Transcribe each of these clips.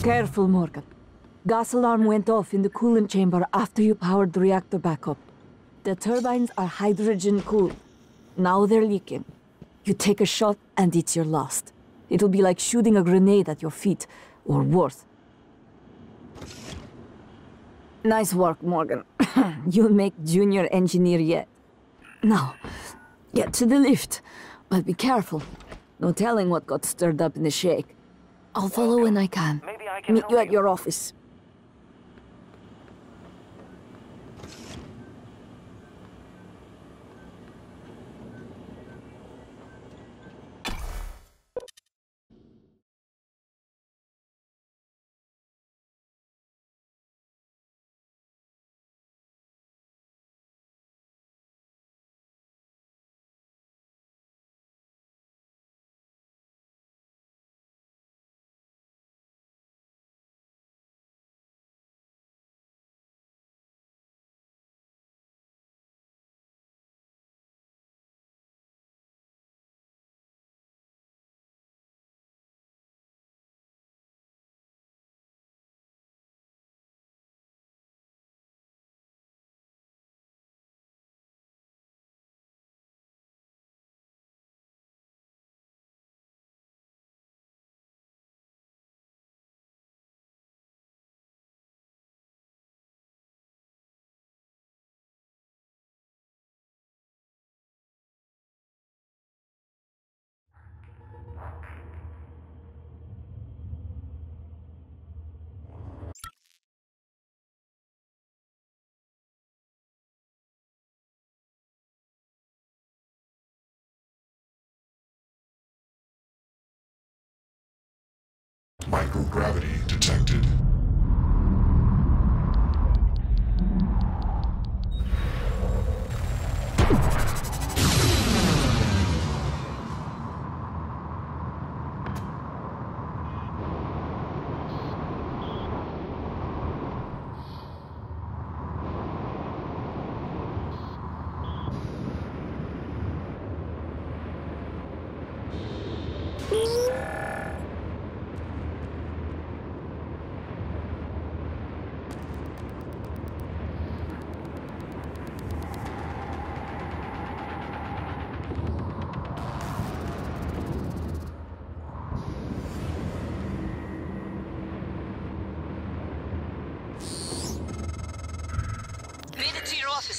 Careful, Morgan. Gas alarm went off in the coolant chamber after you powered the reactor back up. The turbines are hydrogen-cooled. Now they're leaking. You take a shot and it's your last. It'll be like shooting a grenade at your feet, or worse. Nice work, Morgan. You'll make junior engineer yet. Now, get to the lift. But be careful. No telling what got stirred up in the shake. I'll follow when I can. Meet you at your office. Microgravity detected.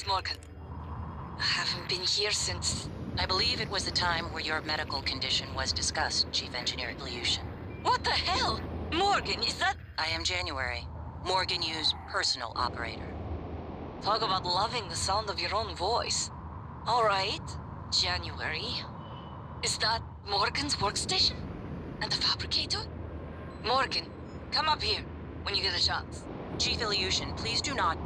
Morgan. I haven't been here since... I believe it was the time where your medical condition was discussed, Chief Engineer Ilyushin. What the hell? Morgan, is that... I am January. Morgan Yu's personal operator. Talk about loving the sound of your own voice. Alright, January. Is that Morgan's workstation? And the fabricator? Morgan, come up here when you get a chance. Chief Ilyushin, please do not...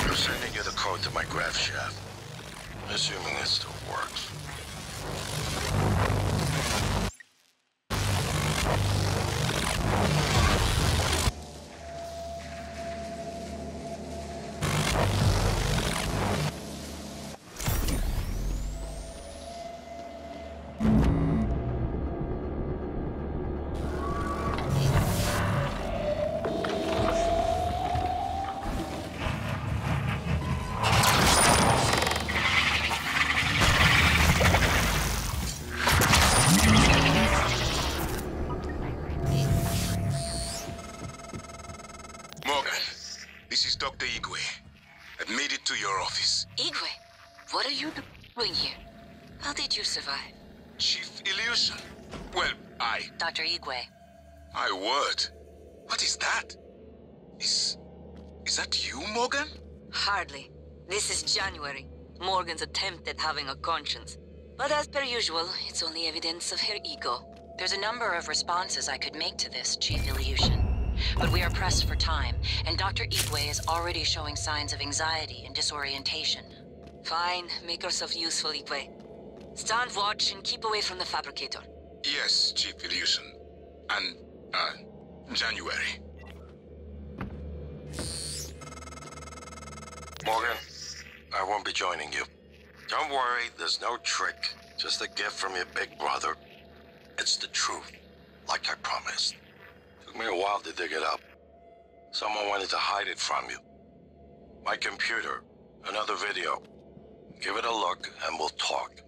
I'm sending you the code to my grav shaft. Assuming it still works. Igwe, what are you doing here? How did you survive? Chief Ilyushin. Well, Dr. Igwe. I would. What is that? Is that you, Morgan? Hardly. This is January. Morgan's attempt at having a conscience. But as per usual, it's only evidence of her ego. There's a number of responses I could make to this, Chief Ilyushin. But we are pressed for time, and Dr. Igwe is already showing signs of anxiety and disorientation. Fine, make yourself useful, Igwe. Stand watch and keep away from the fabricator. Yes, Chief Ilyushin. And, January. Morgan, I won't be joining you. Don't worry, there's no trick. Just a gift from your big brother. It's the truth, like I promised. Took me a while to dig it up. Someone wanted to hide it from you. My computer, another video. Give it a look and we'll talk.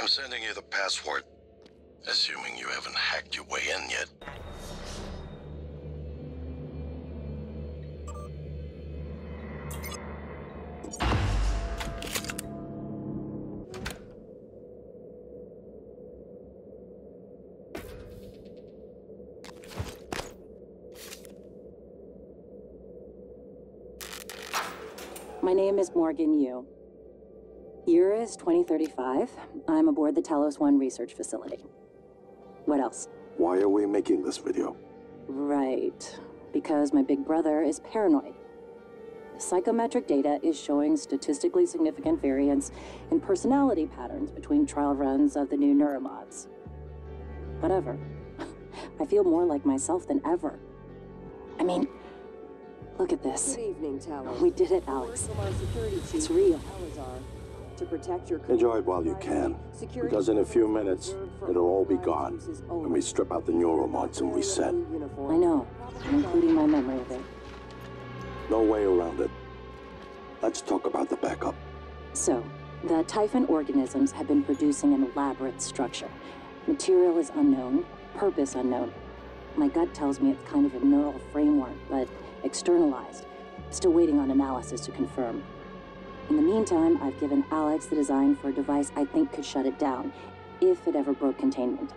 I'm sending you the password, assuming you haven't hacked your way in yet. My name is Morgan Yu. Year is 2035. I'm aboard the Talos 1 research facility. What else? Why are we making this video? Right. Because my big brother is paranoid. Psychometric data is showing statistically significant variance in personality patterns between trial runs of the new neuromods. Whatever. I feel more like myself than ever. I mean, look at this. Good evening, Tower. We did it, Alex. It's real. To protect your Enjoy it while you can, because in a few minutes, it'll all be gone when we strip out the neuromods and reset. I know, including my memory of it. No way around it. Let's talk about the backup. So, the Typhon organisms have been producing an elaborate structure. Material is unknown, purpose unknown. My gut tells me it's kind of a neural framework, but externalized. Still waiting on analysis to confirm. In the meantime, I've given Alex the design for a device I think could shut it down, if it ever broke containment.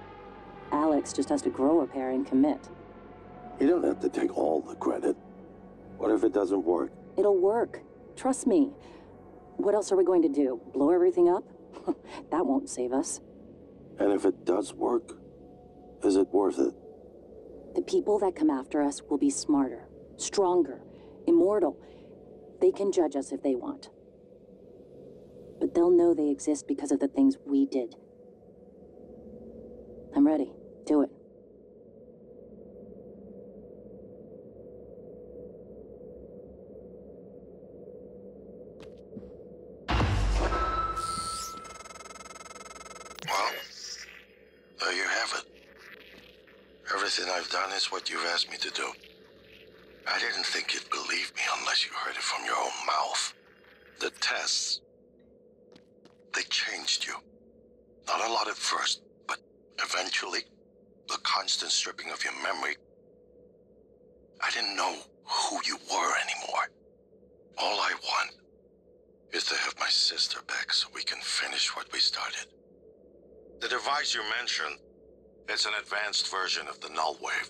Alex just has to grow a pair and commit. You don't have to take all the credit. What if it doesn't work? It'll work. Trust me. What else are we going to do? Blow everything up? That won't save us. And if it does work, is it worth it? The people that come after us will be smarter, stronger, immortal. They can judge us if they want. But they'll know they exist because of the things we did. I'm ready. Do it. Well, there you have it. Everything I've done is what you've asked me to do. I didn't think you'd believe me unless you heard it from your own mouth. The tests, they changed you. Not a lot at first, but eventually, the constant stripping of your memory, I didn't know who you were anymore. All I want is to have my sister back so we can finish what we started. The device you mentioned, it's an advanced version of the null wave.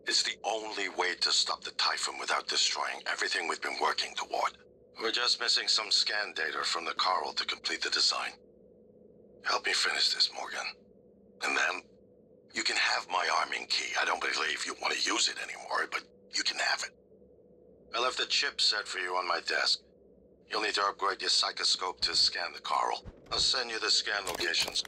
It's the only way to stop the Typhon without destroying everything we've been working toward. We're just missing some scan data from the coral to complete the design. Help me finish this, Morgan. And then, you can have my arming key. I don't believe you want to use it anymore, but you can have it. I left the chip set for you on my desk. You'll need to upgrade your psychoscope to scan the coral. I'll send you the scan locations.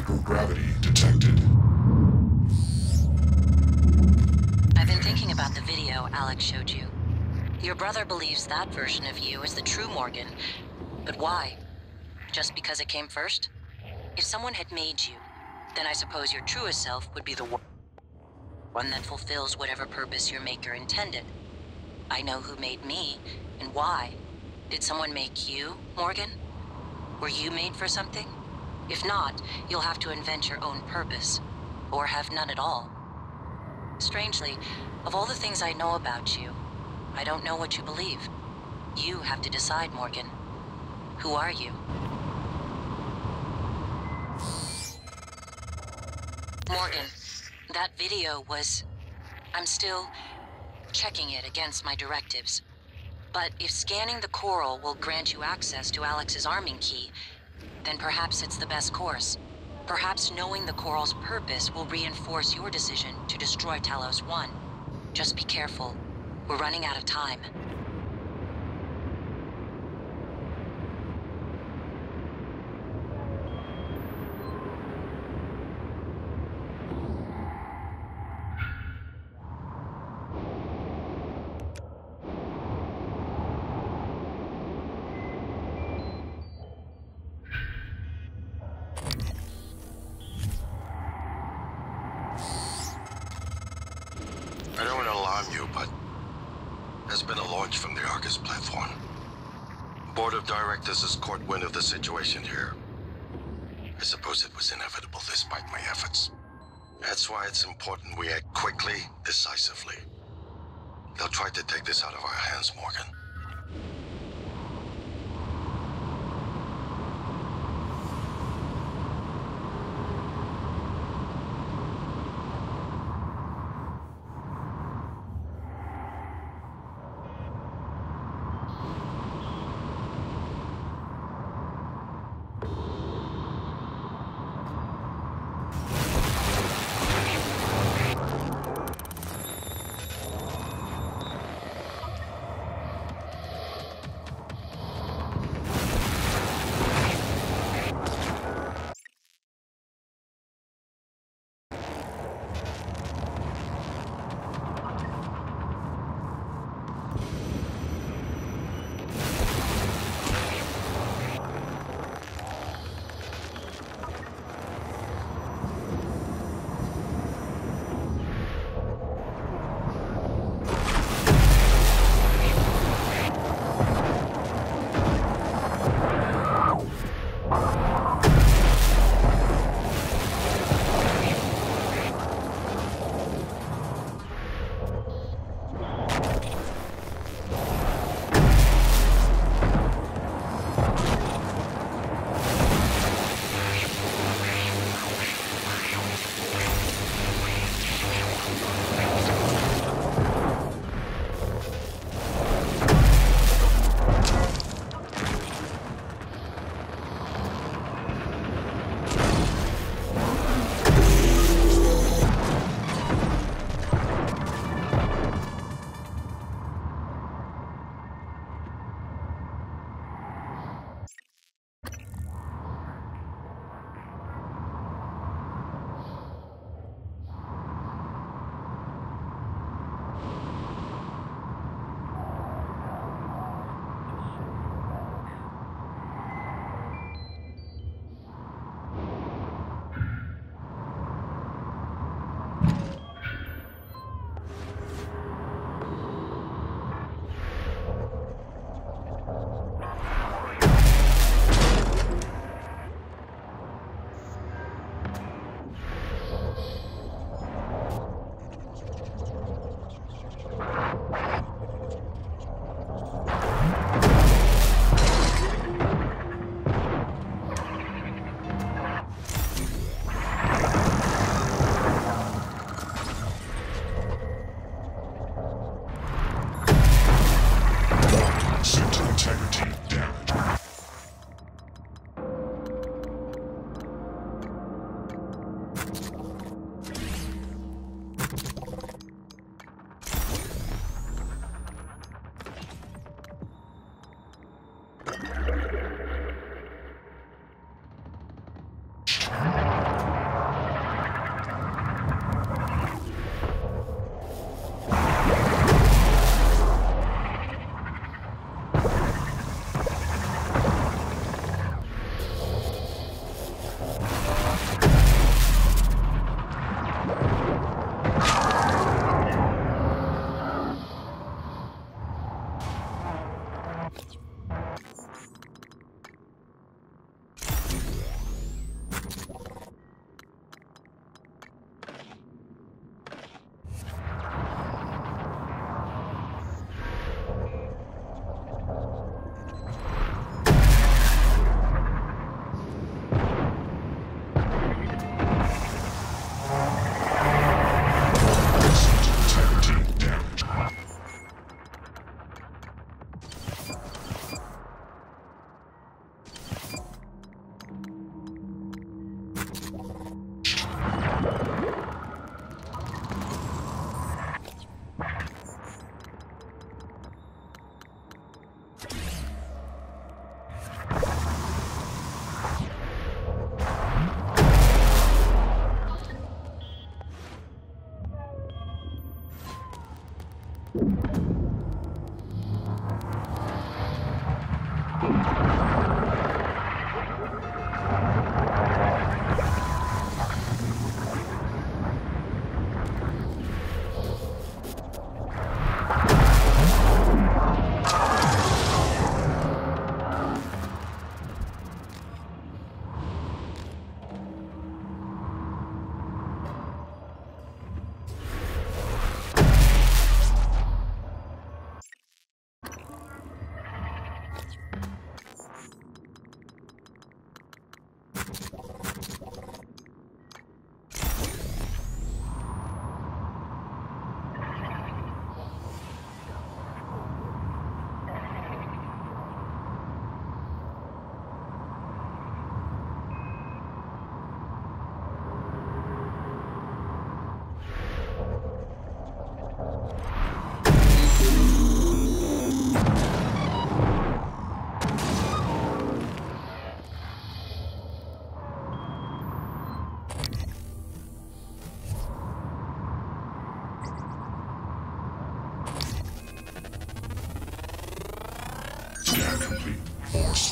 microgravity detected. I've been thinking about the video Alex showed you. Your brother believes that version of you is the true Morgan. But why? Just because it came first? If someone had made you, then I suppose your truest self would be the one that fulfills whatever purpose your maker intended. I know who made me, and why. Did someone make you, Morgan? Were you made for something? If not, you'll have to invent your own purpose. Or have none at all. Strangely, of all the things I know about you, I don't know what you believe. You have to decide, Morgan. Who are you? Morgan, that video was... I'm still checking it against my directives. But if scanning the coral will grant you access to Alex's arming key, then perhaps it's the best course. Perhaps knowing the coral's purpose will reinforce your decision to destroy Talos 1. Just be careful. We're running out of time. I don't want to alarm you, but there's been a launch from the Argus platform. Board of Directors has caught wind of the situation here. I suppose it was inevitable despite my efforts. That's why it's important we act quickly, decisively. They'll try to take this out of our hands, Morgan.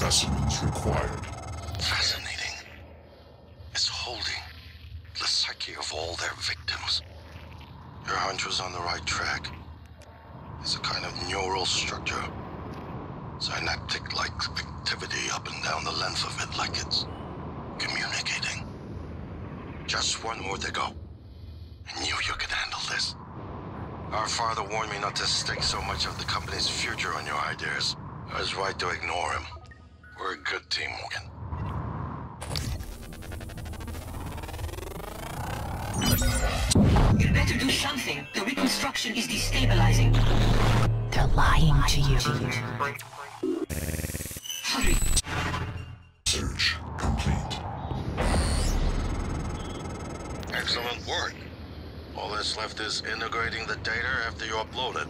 specimens required. Fascinating. It's holding the psyche of all their victims. Your hunch was on the right track. It's a kind of neural structure. Synaptic-like activity up and down the length of it, like it's communicating. Just one more to go. I knew you could handle this. Our father warned me not to stake so much of the company's future on your ideas. I was right to ignore him. We're a good team, Morgan. You better do something. The reconstruction is destabilizing. They're lying to you. Hurry. Search complete. Excellent work. All that's left is integrating the data after you upload it.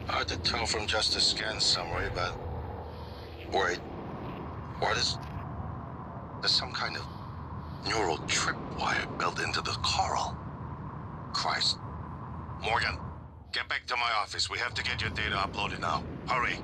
Hard to tell from just a scan summary, but... Wait. What is... There's some kind of neural tripwire built into the coral. Christ. Morgan, get back to my office. We have to get your data uploaded now. Hurry.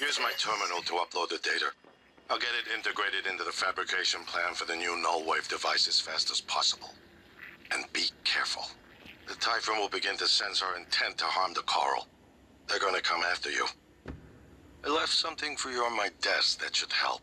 Use my terminal to upload the data. I'll get it integrated into the fabrication plan for the new null wave device as fast as possible. And be careful. The Typhon will begin to sense our intent to harm the coral. They're gonna come after you. I left something for you on my desk that should help.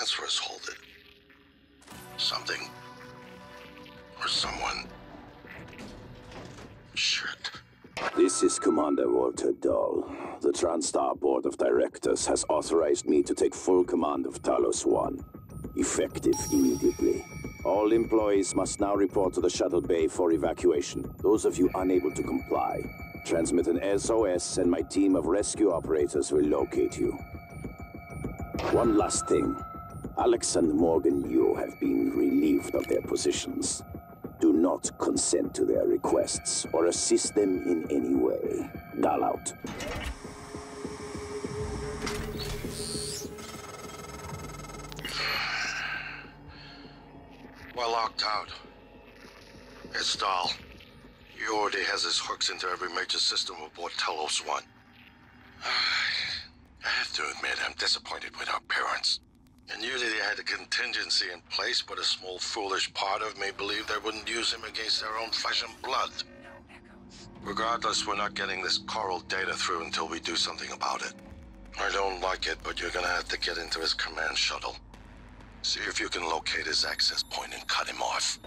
transfers halted. Something. Or someone. Shit. This is Commander Walter Dahl. The TranStar Board of Directors has authorized me to take full command of Talos 1. Effective immediately. All employees must now report to the shuttle bay for evacuation. Those of you unable to comply, transmit an SOS and my team of rescue operators will locate you. One last thing. Alex and Morgan Yu have been relieved of their positions. Do not consent to their requests or assist them in any way. Dahl out. We're locked out. It's Dahl. He already has his hooks into every major system aboard Talos 1. I have to admit, I'm disappointed with our parents. I knew that he had a contingency in place, but a small foolish part of me believed they wouldn't use him against their own flesh and blood. Regardless, we're not getting this coral data through until we do something about it. I don't like it, but you're gonna have to get into his command shuttle. See if you can locate his access point and cut him off.